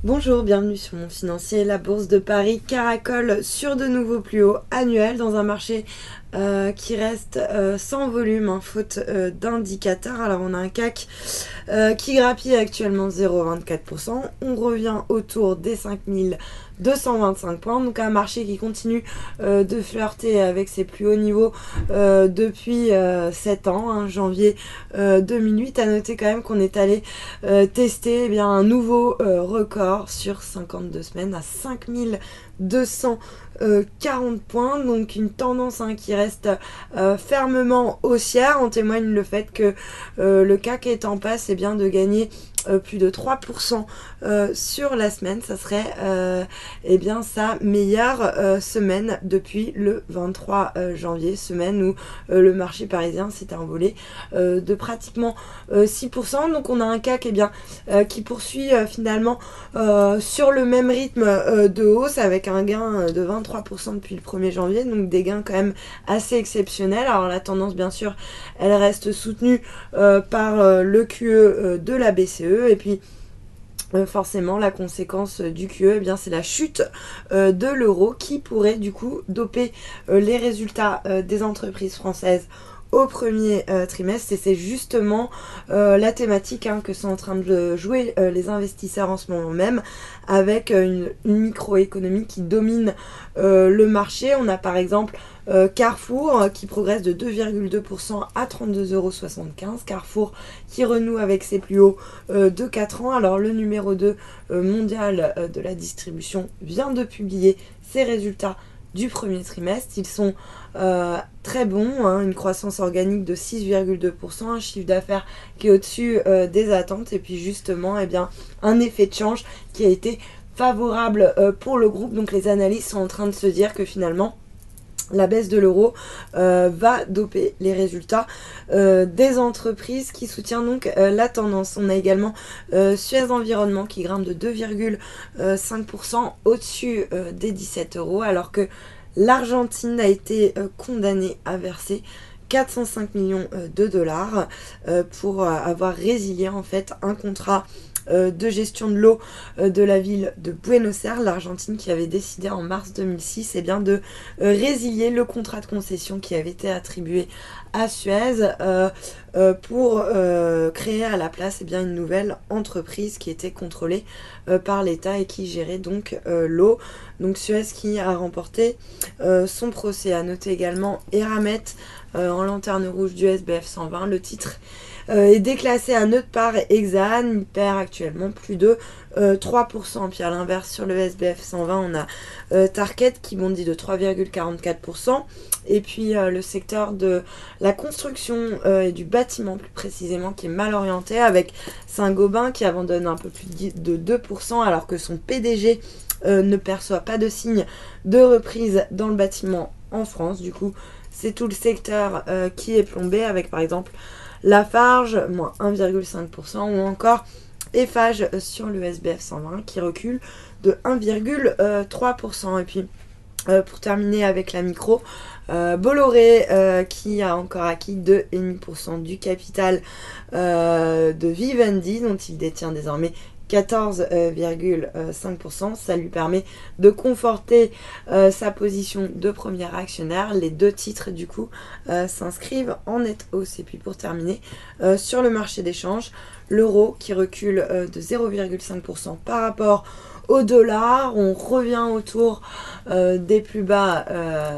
Bonjour, bienvenue sur Mon Financier. La Bourse de Paris caracole sur de nouveaux plus hauts annuels dans un marché qui reste sans volume, faute d'indicateurs. Alors on a un CAC qui grappille actuellement 0,24%. On revient autour des 5225 points. Donc un marché qui continue de flirter avec ses plus hauts niveaux depuis 7 ans, janvier 2008. À noter quand même qu'on est allé tester un nouveau record sur 52 semaines à 5240 points, donc une tendance qui reste fermement haussière. En témoigne le fait que le CAC est en passe de gagner plus de 3% sur la semaine. Ça serait sa meilleure semaine depuis le 23 janvier, semaine où le marché parisien s'est envolé de pratiquement 6%. Donc on a un CAC qui poursuit finalement sur le même rythme de hausse, avec un gain de 23% depuis le 1er janvier, donc des gains quand même assez exceptionnels. Alors la tendance, bien sûr, elle reste soutenue par le QE de la BCE, et puis forcément la conséquence du QE, c'est la chute de l'euro qui pourrait du coup doper les résultats des entreprises françaises au premier trimestre. Et c'est justement la thématique que sont en train de jouer les investisseurs en ce moment même, avec une microéconomie qui domine le marché. On a par exemple Carrefour qui progresse de 2,2% à 32,75 €. Carrefour qui renoue avec ses plus hauts de 4 ans. Alors le numéro 2 mondial de la distribution vient de publier ses résultats du premier trimestre. Ils sont très bons, une croissance organique de 6,2%, un chiffre d'affaires qui est au-dessus des attentes, et puis justement un effet de change qui a été favorable pour le groupe. Donc les analystes sont en train de se dire que finalement la baisse de l'euro va doper les résultats des entreprises, qui soutient donc la tendance. On a également Suez Environnement qui grimpe de 2,5% au-dessus des 17 €, alors que l'Argentine a été condamnée à verser 405 millions de dollars pour avoir résilié en fait un contrat de gestion de l'eau de la ville de Buenos Aires. L'Argentine qui avait décidé en mars 2006 de résilier le contrat de concession qui avait été attribué à Suez pour créer à la place une nouvelle entreprise qui était contrôlée par l'État et qui gérait donc l'eau. Donc Suez qui a remporté son procès. À noter également Eramet en lanterne rouge du SBF 120. Le titre est déclassé à neutre par Exane. Il perd actuellement plus de 3%. Puis à l'inverse, sur le SBF 120, on a Tarkett qui bondit de 3,44%. Et puis le secteur de la construction et du bâtiment plus précisément qui est mal orienté, avec Saint-Gobain qui abandonne un peu plus de 2%, alors que son PDG ne perçoit pas de signe de reprise dans le bâtiment en France. Du coup, c'est tout le secteur qui est plombé, avec par exemple Lafarge, moins 1,5%, ou encore Eiffage sur le SBF 120 qui recule de 1,3%. Et puis pour terminer avec la micro, Bolloré qui a encore acquis 2,5% du capital de Vivendi, dont il détient désormais 14,5%. Ça lui permet de conforter sa position de premier actionnaire. Les deux titres du coup s'inscrivent en nette hausse. Et puis pour terminer, sur le marché d'échange, l'euro qui recule de 0,5% par rapport au dollar. On revient autour des plus bas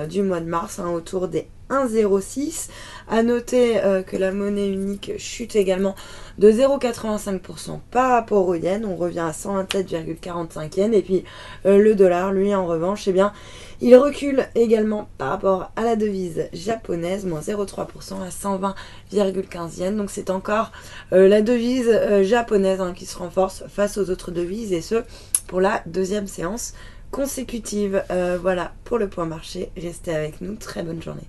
du mois de mars, autour des 1,06. À noter que la monnaie unique chute également de 0,85% par rapport au yen. On revient à 127,45 yens. Et puis le dollar, lui, en revanche, il recule également par rapport à la devise japonaise, moins 0,3% à 120,15 yens. Donc c'est encore la devise japonaise qui se renforce face aux autres devises, et ce pour la deuxième séance consécutive. Voilà pour le point marché. Restez avec nous. Très bonne journée.